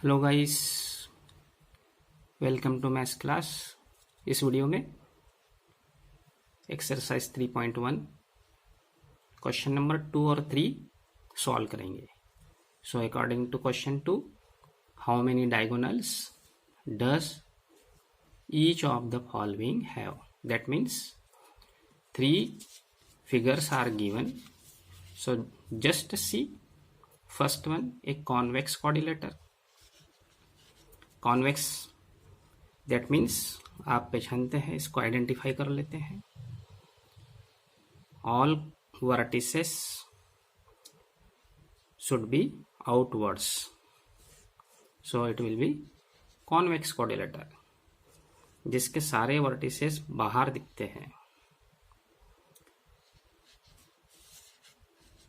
Hello guys, welcome to maths class. इस video में exercise 3.1 question number 2 और 3 solve करेंगे। So according to question 2, how many diagonals does each of the following have? That means 3 figures are given. So just see first one, a convex quadrilateral. Convex that means आप पहचानते हैं, इसको identify कर लेते हैं। All vertices should be outwards, so it will be convex quadrilateral, जिसके सारे vertices बाहर दिखते हैं।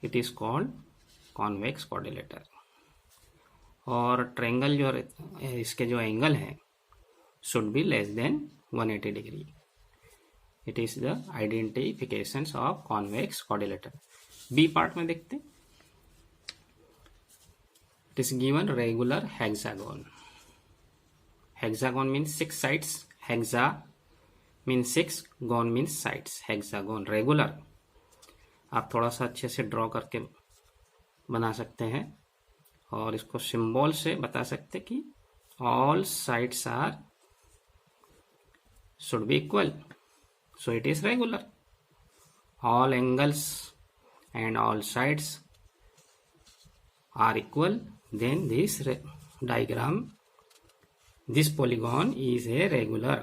It is called convex quadrilateral. और ट्रायंगल जो इसके जो एंगल है should be less than 180 degree. It is the identifications of convex quadrilateral. B part में देखते, it is given regular hexagon. Hexagon means 6 sides. Hexa means 6, gon means sides. Hexagon regular आप थोड़ा सा अच्छे से ड्रॉ करके बना सकते हैं और इसको सिंबल से बता सकते कि all sides are should be equal, so it is regular. All angles and all sides are equal, then this diagram, this polygon is a regular.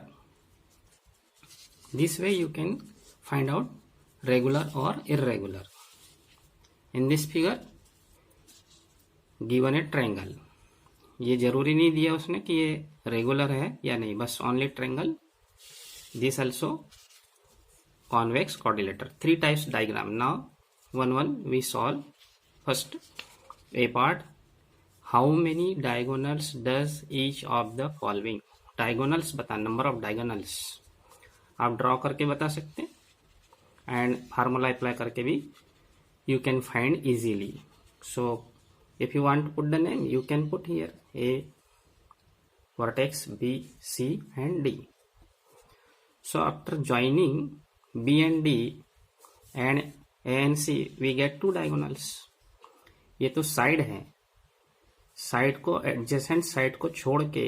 This way you can find out regular or irregular. In this figure given a triangle. ये जरूरी नहीं दिया उसने कि ये regular है या नहीं, बस only triangle. This also convex quadrilateral. 3 types diagram. Now one we solve. First A part, how many diagonals does each of the following? Diagonals बता, number of diagonals आप ड्रॉ करके बता सकते हैं एंड फार्मूला अप्लाई करके भी you can find easily. So if you want to put the name, you can put here A vertex, B, C and D. So after joining B and D and A and C, we get 2 diagonals. ये तो side है, side को adjacent side को छोड़ के,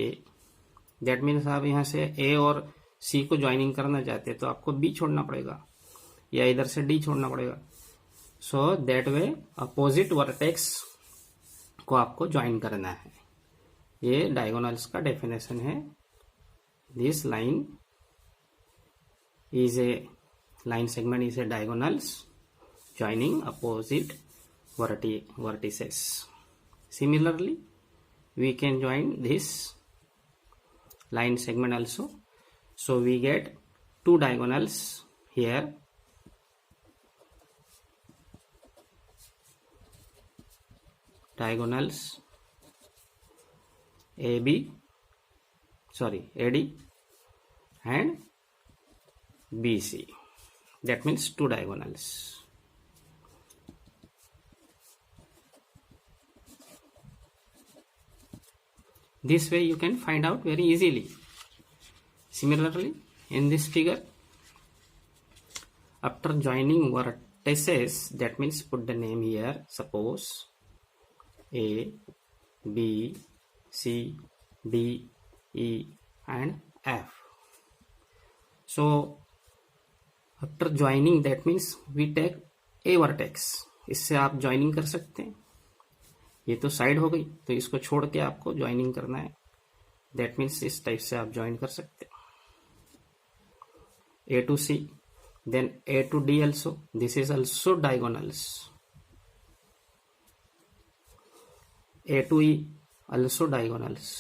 that means आप यहाँ से A और C को ज्वाइनिंग करना चाहते हैं तो आपको B छोड़ना पड़ेगा या इधर से D छोड़ना पड़ेगा. So that way opposite vertex को आपको ज्वाइन करना है. ये डायगोनल्स का डेफिनेशन है. This line is a line segment is a diagonals joining opposite vertices. Similarly, we can join this line segment also. So we get 2 diagonals here. Diagonals AD and BC. That means 2 diagonals. This way you can find out very easily. Similarly, in this figure, after joining vertices, that means put the name here, suppose A, B, C, D, E and F. So after joining that means we take a vertex. इससे आप joining कर सकते हैं. ये तो side हो गई, तो इसको छोड़ के आपको ज्वाइनिंग करना है. दैट मीन्स इस टाइप से आप ज्वाइन कर सकते हैं. A to C, then A to D also. This is also diagonals. A to E also diagonals.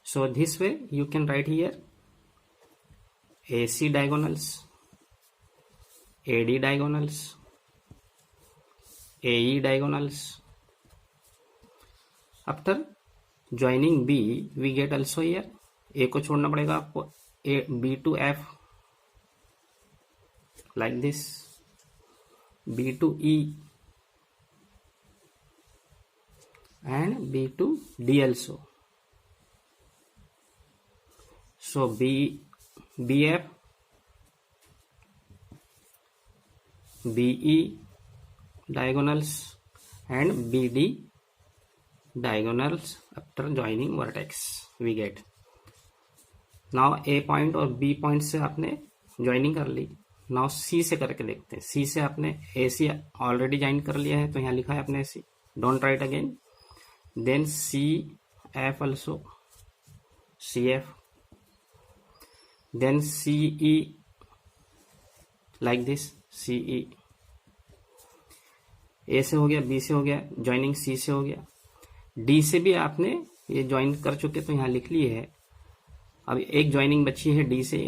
So this way you can write here AC diagonals, AD diagonals, AE diagonals. After joining B, we get also here A को छोड़ना पड़ेगा आपको, B to F like this, B to E, and B to D also. So BF, BE diagonals and BD diagonals after joining vertex we get. Now A point और B point से आपने joining कर ली. Now see से करके देखते हैं. सी से आपने ए सी ऑलरेडी ज्वाइन कर लिया है, तो यहाँ लिखा है आपने A C. Don't write again. Then C F also, C F. Then C E like this, C E. A से हो गया, बी से हो गया, ज्वाइनिंग सी से हो गया. डी से भी आपने ये ज्वाइन कर चुके, तो यहाँ लिख ली है. अब एक ज्वाइनिंग बची है डी से,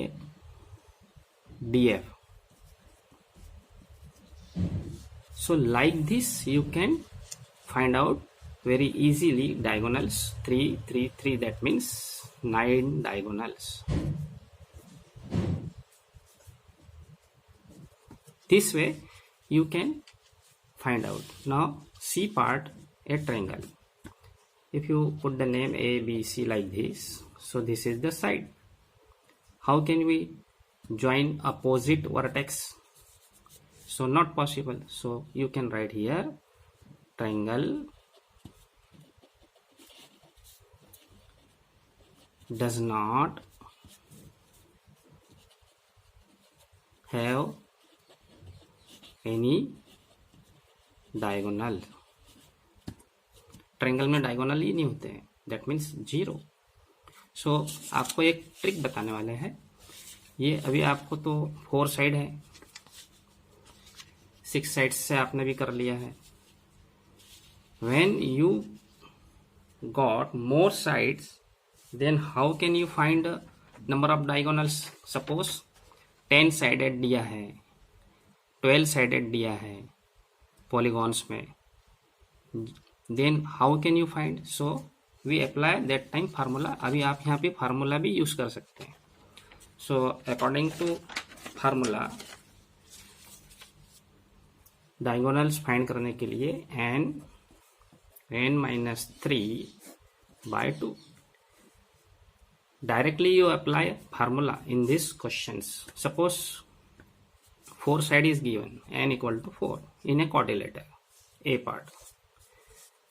D F. So like this you can find out very easily diagonals. 3 3 3, that means 9 diagonals. This way you can find out. Now C part, a triangle. If you put the name A B C like this, so this is the side. How can we join opposite vertex? So not possible. So you can write here triangle does not have any diagonal. Triangle में diagonal ही नहीं होते हैं, that means 0. सो आपको एक trick बताने वाले हैं. ये अभी आपको तो 4 साइड है, 6 साइड से आपने भी कर लिया है. When you got more sides, then how can you find number of diagonals? Suppose 10 sided दिया है, 12 साइडेड दिया है polygons में, then how can you find? So we apply that time formula. अभी आप यहाँ पे फार्मूला भी यूज कर सकते हैं. So according to formula, diagonals find करने के लिए n-3/2. Directly you apply formula in this questions. Suppose 4 side is given, n equal to 4 in a quadrilateral, A part.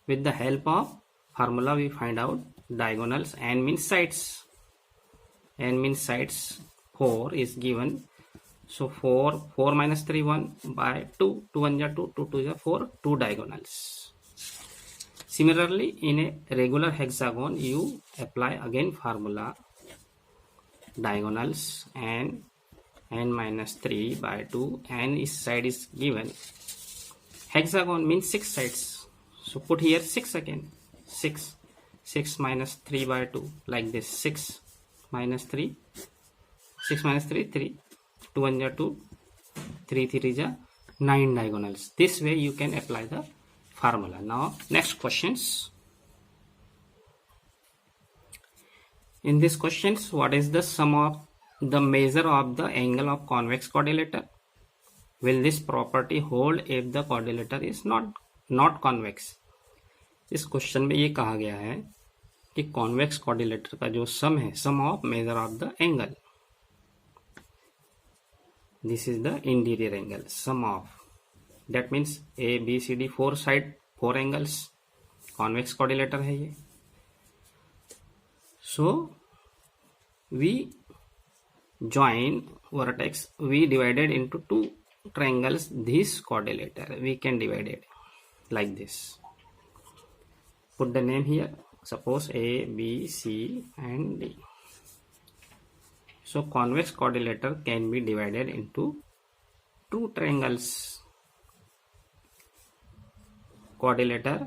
With the help of formula we find out diagonals. N means sides. N means sides. 4 is given. So 4 minus 3, 1 by 2. 2 1 is 2, 2 2 is 4. 2 diagonals. Similarly, in a regular hexagon, you apply again formula diagonals and n-3/2, and each side is given. Hexagon means 6 sides, so put here 6 again. 6 minus 3/2 like this. 6 minus 3, 6 minus 3, 3. 2 1 is 2, 3 3 is 9 diagonals. This way you can apply the formula. Now next questions. In this questions, what is the sum of the measure of the angle of convex quadrilateral? Will this property hold if the quadrilateral is not convex? इस question में ये कहा गया है कि convex quadrilateral का जो sum है, sum of measure of the angle, this is the interior angle, sum of. That means A B C D 4 side, 4 angles, convex quadrilateral है ये. So we join vertex, we divided into 2 triangles. This quadrilateral we can divide it like this. Put the name here. Suppose A B C and D. So convex quadrilateral can be divided into 2 triangles. Quadrilateral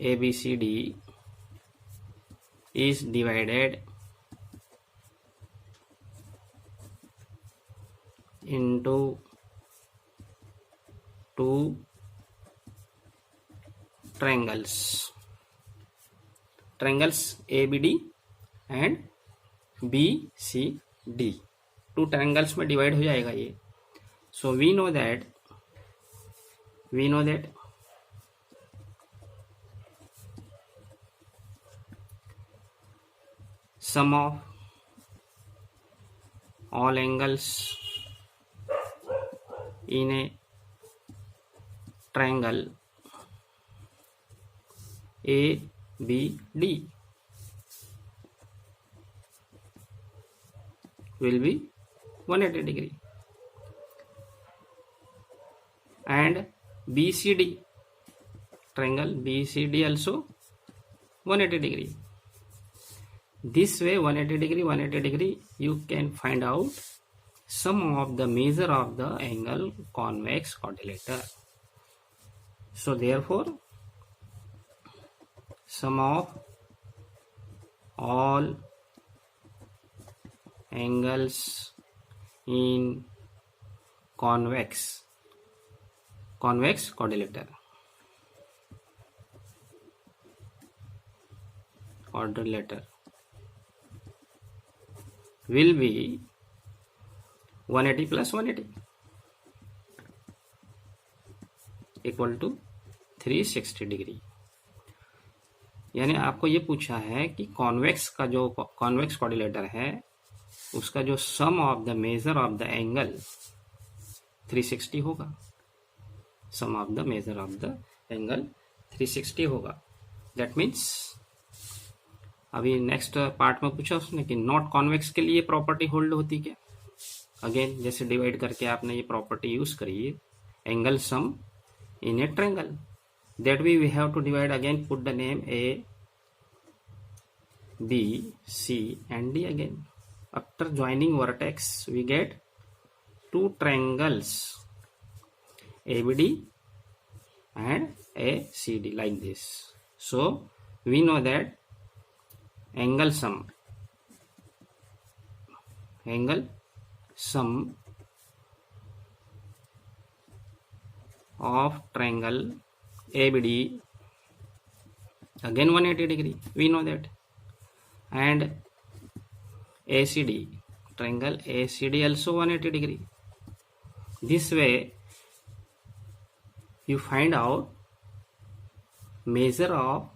ABCD is divided into 2 triangles. Triangles ABD and BCD. 2 triangles में divide हो जाएगा ये. So we know that sum of all angles in a triangle ABD will be 180 degree, and BCD, triangle BCD also 180 degree. This way 180 degree you can find out sum of the measure of the angle convex quadrilateral. So therefore sum of all angles in convex quadrilateral will be 180 plus 180 equal to 360 degree. यानी आपको ये पूछा है कि convex का जो convex quadrilateral है उसका जो sum of the measure of the angle 360 होगा, sum of the measure of the angle 360 होगा। दैट मीन्स अभी नेक्स्ट पार्ट में पूछा उसने कि नॉट कॉन्वेक्स के लिए प्रॉपर्टी होल्ड होती क्या। अगेन जैसे डिवाइड करके आपने ये प्रॉपर्टी यूज करी, angle sum in A triangle, that way we have to divide, again put the name A, B, C and D again. After joining vertex we get two triangles ABD and ACD like this. So we know that angle sum of triangle ABD again 180 degree, we know that, and ACD, triangle ACD also 180 degree. This way you find out measure of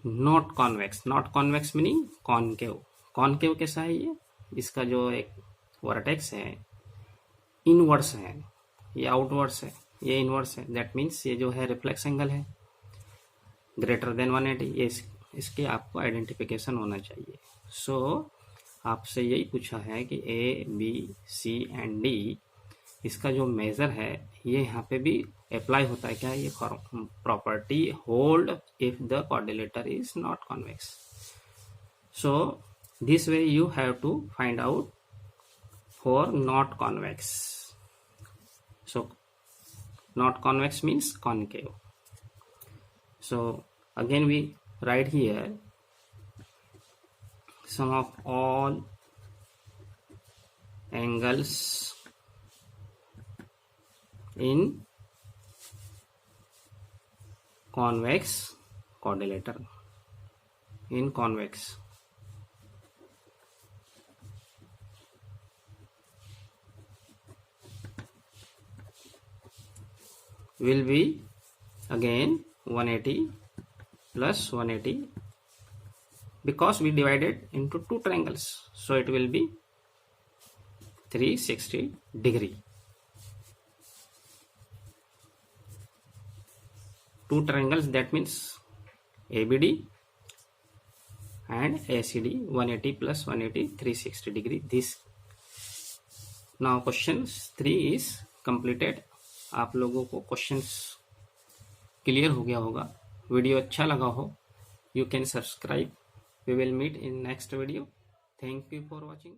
not convex meaning concave कैसा है ये, इसका जो एक vertex है inverse है, ये आउटवर्स है, ये इनवर्स है। दैट मीन्स ये जो है रिफ्लेक्स एंगल है ग्रेटर देन 180, ये इसके आपको आइडेंटिफिकेशन होना चाहिए। सो आपसे यही पूछा है कि A B C and D इसका जो मेजर है ये यहाँ पे भी अप्लाई होता है क्या, ये property hold if the quadrilateral is not convex. So this way you have to find out for not convex. So not convex means concave. So again we write here sum of all angles in convex quadrilateral will be again 180 plus 180 because we divided into two triangles, so it will be 360 degree. Two triangles, that means ABD and ACD, 180 plus 180 360 degree. This now question 3 is completed. आप लोगों को questions clear हो गया होगा। Video अच्छा लगा हो you can subscribe. We will meet in next video. Thank you for watching.